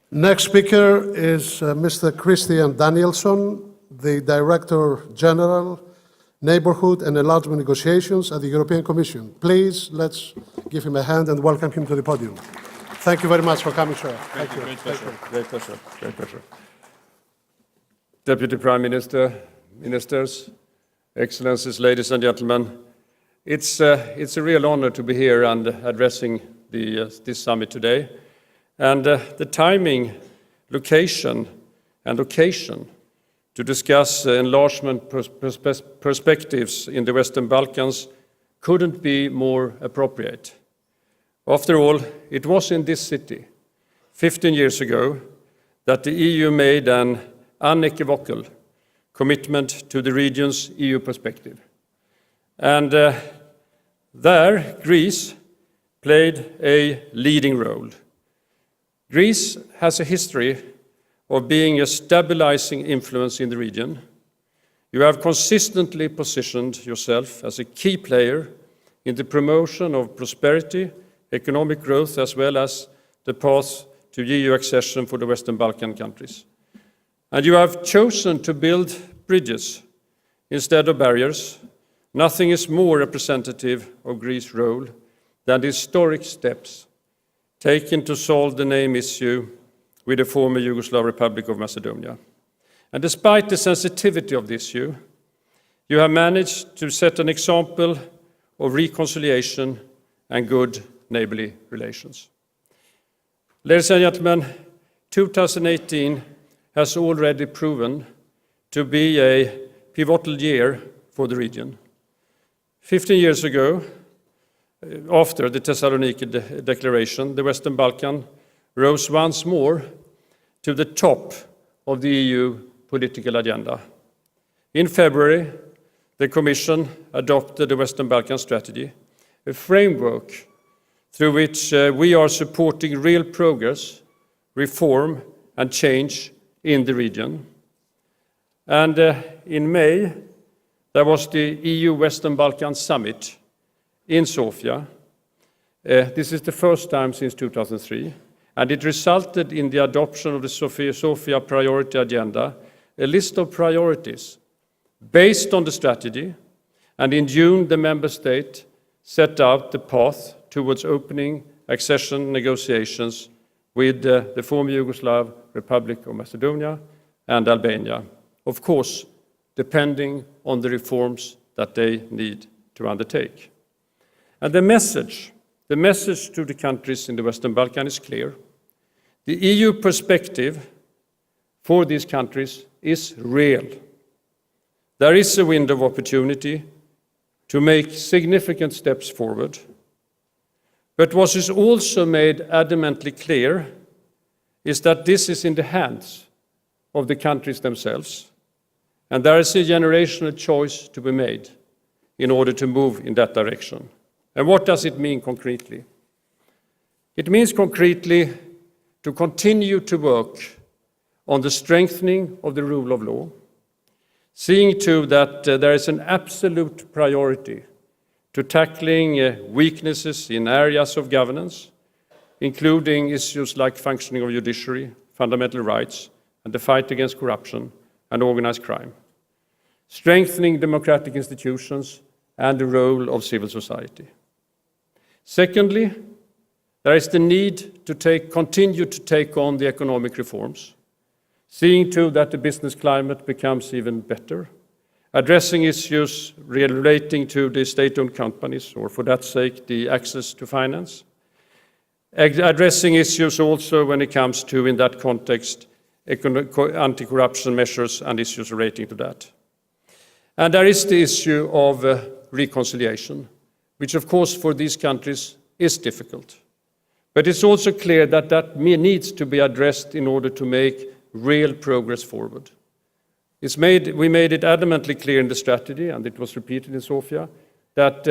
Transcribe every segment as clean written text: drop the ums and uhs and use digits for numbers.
Next speaker is Mr. Christian Danielsson, the Director-General, Neighborhood and Enlargement Negotiations at the European Commission. Please, let's give him a hand and welcome him to the podium. Thank you very much for coming, sir. Thank you. Great pleasure. Great pleasure. Great pleasure. Deputy Prime Minister, Ministers, Excellencies, ladies and gentlemen, it's a real honor to be here and addressing this summit today. And the timing, location, and occasion to discuss enlargement perspectives in the Western Balkans couldn't be more appropriate. After all, it was in this city, 15 years ago, that the EU made an unequivocal commitment to the region's EU perspective. And there, Greece played a leading role. Greece has a history of being a stabilizing influence in the region. You have consistently positioned yourself as a key player in the promotion of prosperity, economic growth, as well as the path to EU accession for the Western Balkan countries. And you have chosen to build bridges instead of barriers. Nothing is more representative of Greece's role than the historic steps taken to solve the name issue with the former Yugoslav Republic of Macedonia. And despite the sensitivity of the issue, you have managed to set an example of reconciliation and good neighborly relations. Ladies and gentlemen, 2018 has already proven to be a pivotal year for the region. 15 years ago, after the Thessaloniki Declaration, the Western Balkans rose once more to the top of the EU political agenda. In February, the Commission adopted the Western Balkans strategy, a framework through which we are supporting real progress, reform, and change in the region. And in May, there was the EU Western Balkans Summit in Sofia. This is the first time since 2003, and it resulted in the adoption of the Sofia Priority Agenda, a list of priorities based on the strategy, and in June the Member State set out the path towards opening accession negotiations with the former Yugoslav Republic of Macedonia and Albania, of course, depending on the reforms that they need to undertake. And the message to the countries in the Western Balkans is clear. The EU perspective for these countries is real. There is a window of opportunity to make significant steps forward. But what is also made adamantly clear is that this is in the hands of the countries themselves, and there is a generational choice to be made in order to move in that direction. And what does it mean concretely? It means concretely to continue to work on the strengthening of the rule of law, seeing to that there is an absolute priority to tackling weaknesses in areas of governance, including issues like functioning of judiciary, fundamental rights, and the fight against corruption and organized crime, strengthening democratic institutions and the role of civil society. Secondly, there is the need to continue to take on the economic reforms, seeing to that the business climate becomes even better, addressing issues relating to the state-owned companies, or for that sake, the access to finance, addressing issues also when it comes to, in that context, anti-corruption measures and issues relating to that. And there is the issue of reconciliation, which of course for these countries is difficult. But it's also clear that that needs to be addressed in order to make real progress forward. We made it adamantly clear in the strategy, and it was repeated in Sofia, that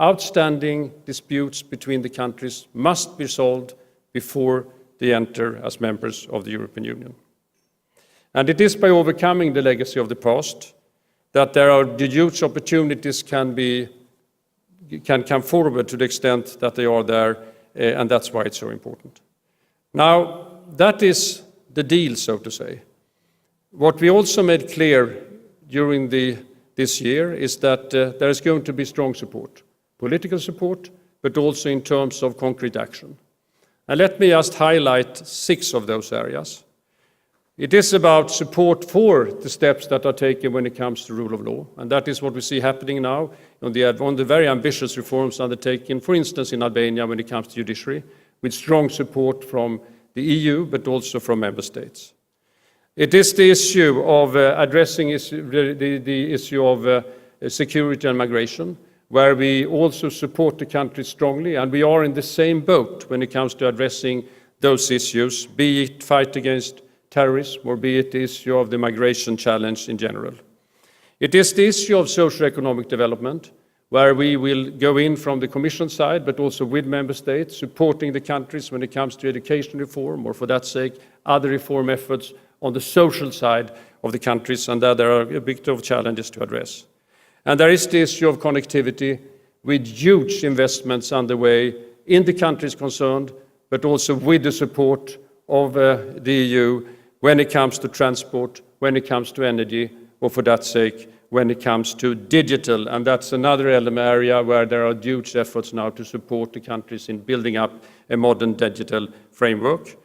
outstanding disputes between the countries must be solved before they enter as members of the European Union. And it is by overcoming the legacy of the past that there are the huge opportunities can come forward to the extent that they are there, and that's why it's so important. Now, that is the deal, so to say. What we also made clear during this year is that there is going to be strong support, political support, but also in terms of concrete action. And let me just highlight 6 of those areas. It is about support for the steps that are taken when it comes to rule of law, and that is what we see happening now on the very ambitious reforms undertaken, for instance, in Albania when it comes to judiciary, with strong support from the EU, but also from member states. It is the issue of addressing the issue of security and migration, where we also support the country strongly, and we are in the same boat when it comes to addressing those issues, be it fight against terrorism or be it the issue of the migration challenge in general. It is the issue of socio-economic development, where we will go in from the Commission side, but also with member states, supporting the countries when it comes to education reform, or for that sake, other reform efforts on the social side of the countries, and there are a bit of challenges to address. And there is the issue of connectivity, with huge investments underway in the countries concerned, but also with the support of the EU when it comes to transport, when it comes to energy, or for that sake, when it comes to digital. And that's another area where there are huge efforts now to support the countries in building up a modern digital framework.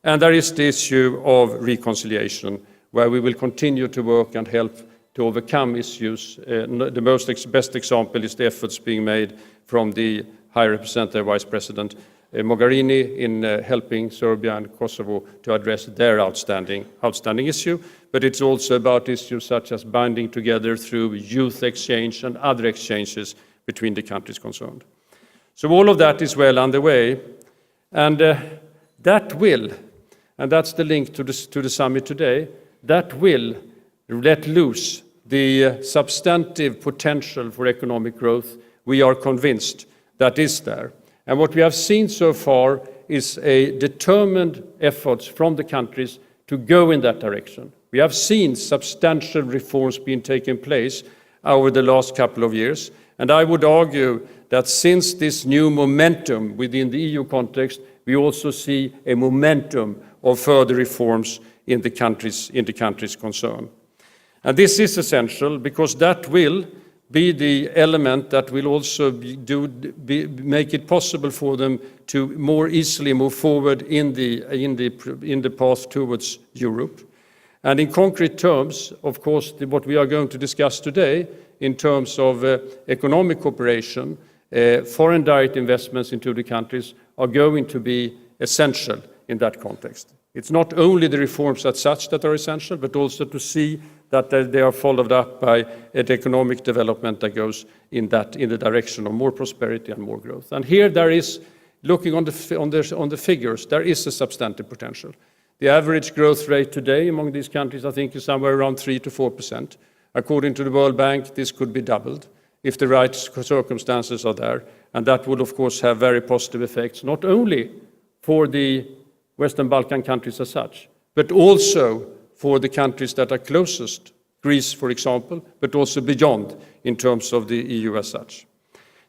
And there is the issue of reconciliation, where we will continue to work and help to overcome issues. The best example is the efforts being made from the High Representative Vice President Mogherini in helping Serbia and Kosovo to address their outstanding issue. But it's also about issues such as binding together through youth exchange and other exchanges between the countries concerned. So all of that is well underway, and that will, and that's the link to the summit today, that will let loose the substantive potential for economic growth we are convinced that is there. And what we have seen so far is a determined effort from the countries to go in that direction. We have seen substantial reforms being taken place over the last couple of years, and I would argue that since this new momentum within the EU context, we also see a momentum of further reforms in the countries concerned. And this is essential because that will be the element that will also make it possible for them to more easily move forward in the path towards Europe. And in concrete terms, of course, what we are going to discuss today in terms of economic cooperation, foreign direct investments into the countries are going to be essential in that context. It's not only the reforms as such that are essential, but also to see that they are followed up by an economic development that goes in the direction of more prosperity and more growth. And here there is, looking on the figures, there is a substantive potential. The average growth rate today among these countries, I think, is somewhere around 3 to 4%. According to the World Bank, this could be doubled if the right circumstances are there. And that would, of course, have very positive effects, not only for the Western Balkan countries as such, but also for the countries that are closest, Greece, for example, but also beyond in terms of the EU as such.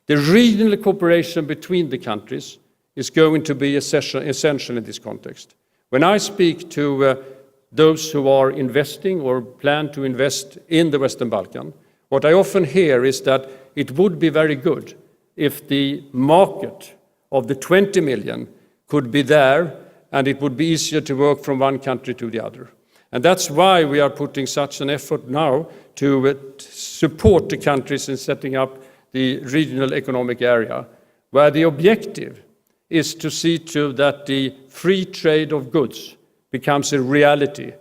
The regional cooperation between the countries is going to be essential in this context. When I speak to those who are investing or plan to invest in the Western Balkan, what I often hear is that it would be very good if the market of the 20 million could be there and it would be easier to work from one country to the other. And that's why we are putting such an effort now to support the countries in setting up the regional economic area, where the objective is to see to that the free trade of goods becomes a reality,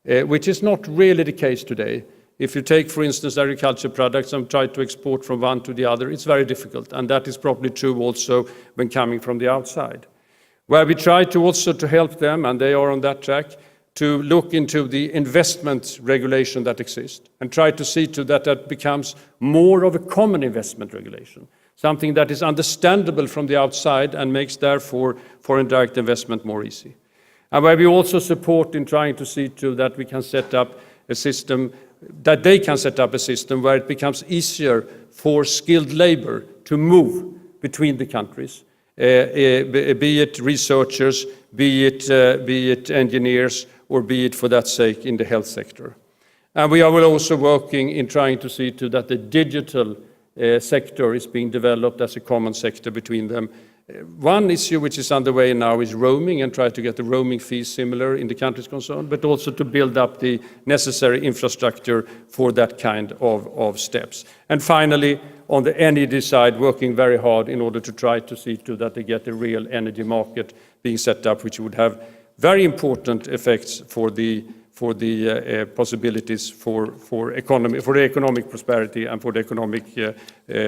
which is not really the case today. If you take, for instance, agriculture products and try to export from one to the other, it's very difficult, and that is probably true also when coming from the outside. Where we try to also to help them, and they are on that track, to look into the investment regulation that exists and try to see to that becomes more of a common investment regulation, something that is understandable from the outside and makes, therefore, foreign direct investment more easy. And where we also support in trying to see to that we can set up a system, that they can set up a system where it becomes easier for skilled labor to move between the countries, be it researchers, be it engineers, or be it for that sake in the health sector. And we are also working in trying to see to that the digital sector is being developed as a common sector between them. One issue which is underway now is roaming, and try to get the roaming fees similar in the countries concerned, but also to build up the necessary infrastructure for that kind of steps. And finally, on the energy side, working very hard in order to try to see to that they get a real energy market being set up, which would have very important effects for the possibilities for the economic prosperity and for the economic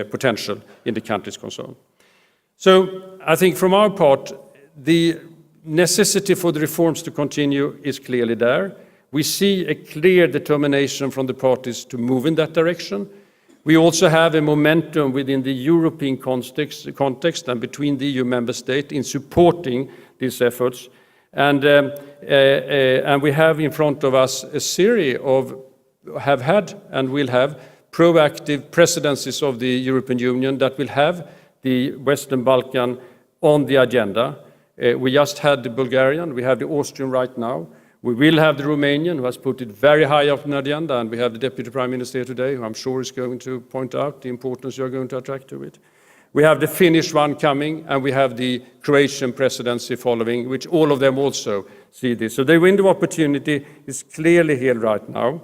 potential in the countries concerned. So I think from our part, the necessity for the reforms to continue is clearly there. We see a clear determination from the parties to move in that direction. We also have a momentum within the European context and between the EU member states in supporting these efforts. And we have in front of us a series of, have had and will have, proactive presidencies of the European Union that will have the Western Balkan on the agenda. We just had the Bulgarian, we have the Austrian right now. We will have the Romanian, who has put it very high up on the agenda, and we have the Deputy Prime Minister here today, who I'm sure is going to point out the importance you're going to attract to it. We have the Finnish one coming, and we have the Croatian presidency following, which all of them also see this. So the window of opportunity is clearly here right now.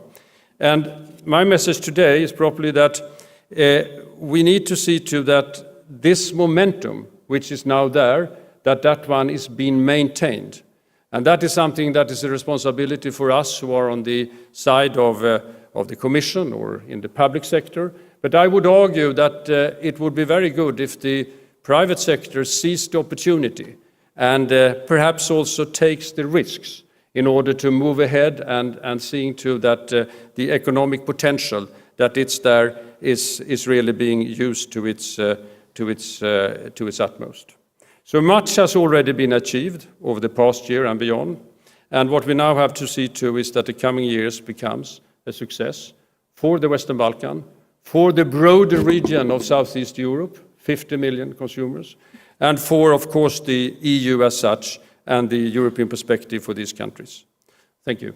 And my message today is probably that we need to see to that this momentum, which is now there, that one is being maintained. And that is something that is a responsibility for us who are on the side of the Commission or in the public sector. But I would argue that it would be very good if the private sector sees the opportunity and perhaps also takes the risks in order to move ahead and seeing to that the economic potential that it's there is really being used to its utmost. So much has already been achieved over the past year and beyond. And what we now have to see to is that the coming years becomes a success for the Western Balkan, for the broader region of Southeast Europe, 50 million consumers, and for, of course, the EU as such and the European perspective for these countries. Thank you.